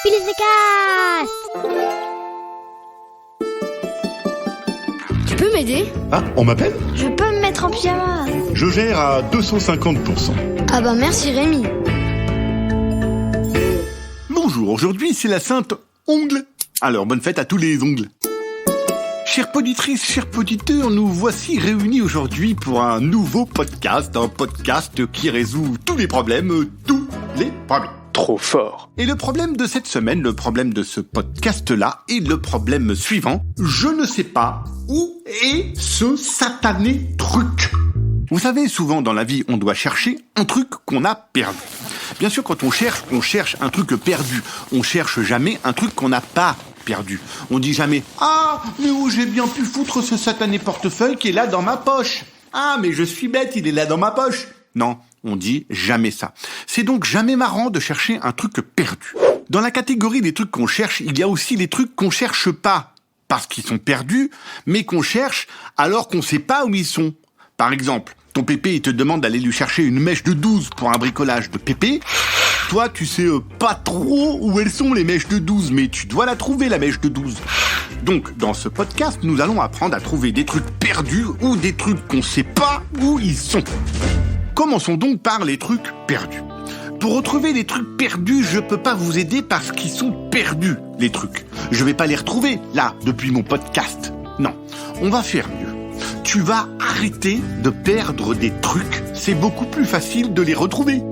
Pilisecast. Tu peux m'aider? Ah, on m'appelle? Je peux me mettre en pyjama. Je gère à 250%. Ah bah merci Rémi. Bonjour, aujourd'hui c'est la Sainte Ongle. Alors bonne fête à tous les ongles. Chères poditrices, chers poditeurs, nous voici réunis aujourd'hui pour un nouveau podcast. Un podcast qui résout tous les problèmes. Trop fort. Et le problème de cette semaine, le problème de ce podcast-là, est le problème suivant. Je ne sais pas où est ce satané truc. Vous savez, souvent dans la vie, on doit chercher un truc qu'on a perdu. Bien sûr, quand on cherche un truc perdu. On cherche jamais un truc qu'on n'a pas perdu. On dit jamais « Ah, mais où j'ai bien pu foutre ce satané portefeuille qui est là dans ma poche. Ah, mais je suis bête, il est là dans ma poche. » Non, on dit jamais ça. C'est donc jamais marrant de chercher un truc perdu. Dans la catégorie des trucs qu'on cherche, il y a aussi les trucs qu'on cherche pas parce qu'ils sont perdus, mais qu'on cherche alors qu'on sait pas où ils sont. Par exemple, ton pépé, il te demande d'aller lui chercher une mèche de 12 pour un bricolage de pépé. Toi, tu sais pas trop où elles sont les mèches de 12, mais tu dois la trouver, la mèche de 12. Donc, dans ce podcast, nous allons apprendre à trouver des trucs perdus ou des trucs qu'on sait pas où ils sont. Commençons donc par les trucs perdus. Pour retrouver les trucs perdus, je peux pas vous aider parce qu'ils sont perdus, les trucs. Je vais pas les retrouver, là, depuis mon podcast. Non, on va faire mieux. Tu vas arrêter de perdre des trucs, c'est beaucoup plus facile de les retrouver.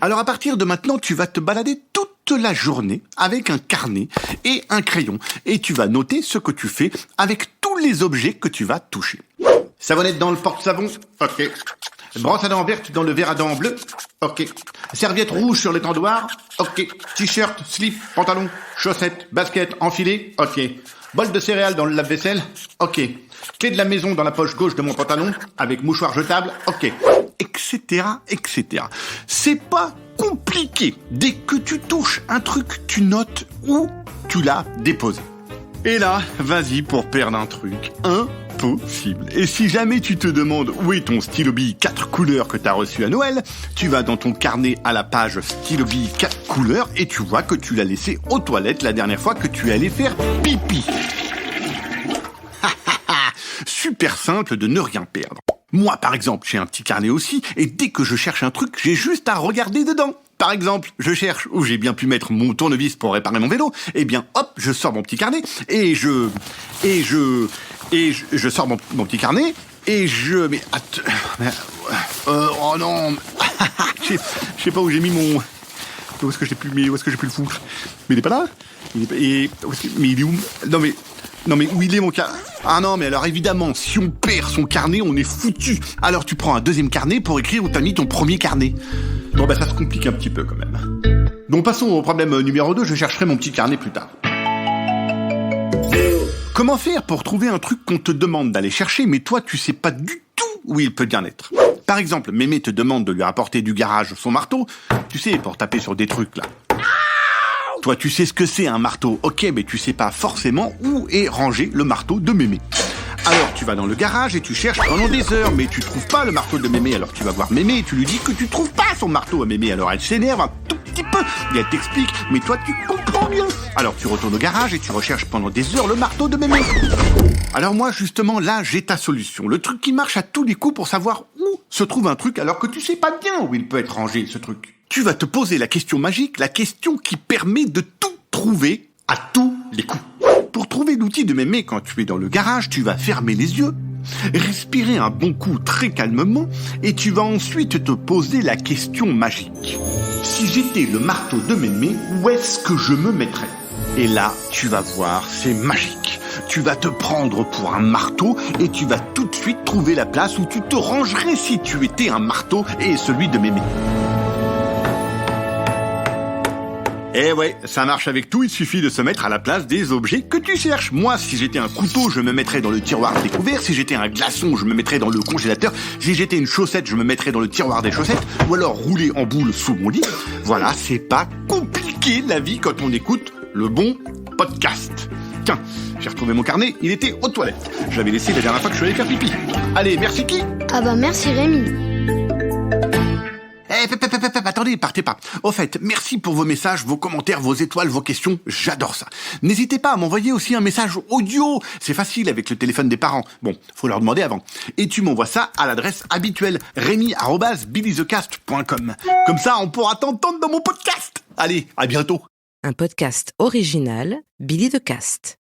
Alors à partir de maintenant, tu vas te balader toute la journée avec un carnet et un crayon. Et tu vas noter ce que tu fais avec tous les objets que tu vas toucher. Savonnette dans le porte-savon, ok. Brosse à dents verte dans le verre à dents bleu, ok. Serviette rouge sur l'étendoir, ok. T-shirt, slip, pantalon, chaussettes, baskets, enfilé, ok. Bol de céréales dans le lave-vaisselle, ok. Clé de la maison dans la poche gauche de mon pantalon, avec mouchoir jetable, ok. Etc., etc. C'est pas compliqué. Dès que tu touches un truc, tu notes où tu l'as déposé. Et là, vas-y pour perdre un truc. Impossible. Et si jamais tu te demandes où est ton stylo-bille 4 couleurs que t'as reçu à Noël, tu vas dans ton carnet à la page stylo-bille 4 couleurs et tu vois que tu l'as laissé aux toilettes la dernière fois que tu es allé faire pipi. Super simple de ne rien perdre. Moi, par exemple, j'ai un petit carnet aussi, et dès que je cherche un truc, j'ai juste à regarder dedans. Par exemple, je cherche où j'ai bien pu mettre mon tournevis pour réparer mon vélo, eh bien, hop, je sors mon petit carnet, et je sors mon petit carnet, et je... Mais... oh non. Je sais pas où j'ai mis mon... Où est-ce que j'ai pu le foutre? Mais il est pas là. Mais il est où? Non mais où il est mon carnet? Ah non mais alors évidemment, si on perd son carnet, on est foutu. Alors tu prends un deuxième carnet pour écrire où t'as mis ton premier carnet. Bon bah ça se complique un petit peu quand même. Donc passons au problème numéro 2, je chercherai mon petit carnet plus tard. Comment faire pour trouver un truc qu'on te demande d'aller chercher, mais toi tu sais pas du tout où il peut bien être? Par exemple, Mémé te demande de lui rapporter du garage son marteau, tu sais, pour taper sur des trucs là. Toi, tu sais ce que c'est un marteau, ok, mais tu sais pas forcément où est rangé le marteau de Mémé. Alors, tu vas dans le garage et tu cherches pendant des heures, mais tu trouves pas le marteau de Mémé. Alors, tu vas voir Mémé et tu lui dis que tu trouves pas son marteau à Mémé. Alors, elle s'énerve un tout petit peu et elle t'explique, mais toi, tu comprends bien. Alors, tu retournes au garage et tu recherches pendant des heures le marteau de Mémé. Alors moi, justement, là, j'ai ta solution. Le truc qui marche à tous les coups pour savoir où se trouve un truc alors que tu sais pas bien où il peut être rangé, ce truc. Tu vas te poser la question magique, la question qui permet de tout trouver à tous les coups. Pour trouver l'outil de Mémé quand tu es dans le garage, tu vas fermer les yeux, respirer un bon coup très calmement et tu vas ensuite te poser la question magique. Si j'étais le marteau de Mémé, où est-ce que je me mettrais? Et là, tu vas voir, c'est magique. Tu vas te prendre pour un marteau et tu vas tout de suite trouver la place où tu te rangerais si tu étais un marteau et celui de Mémé. Eh ouais, ça marche avec tout, il suffit de se mettre à la place des objets que tu cherches. Moi, si j'étais un couteau, je me mettrais dans le tiroir découvert. Si j'étais un glaçon, je me mettrais dans le congélateur. Si j'étais une chaussette, je me mettrais dans le tiroir des chaussettes. Ou alors rouler en boule sous mon lit. Voilà, c'est pas compliqué la vie quand on écoute le bon podcast. Tiens, j'ai retrouvé mon carnet, il était aux toilettes. Je l'avais laissé la dernière fois que je suis allé faire pipi. Allez, merci qui? Ah bah merci Rémi. Attendez, partez pas. Au fait, merci pour vos messages, vos commentaires, vos étoiles, vos questions. J'adore ça. N'hésitez pas à m'envoyer aussi un message audio. C'est facile avec le téléphone des parents. Bon, faut leur demander avant. Et tu m'envoies ça à l'adresse habituelle, remy@billythecast.com. Comme ça, on pourra t'entendre dans mon podcast. Allez, à bientôt. Un podcast original Billy the Cast.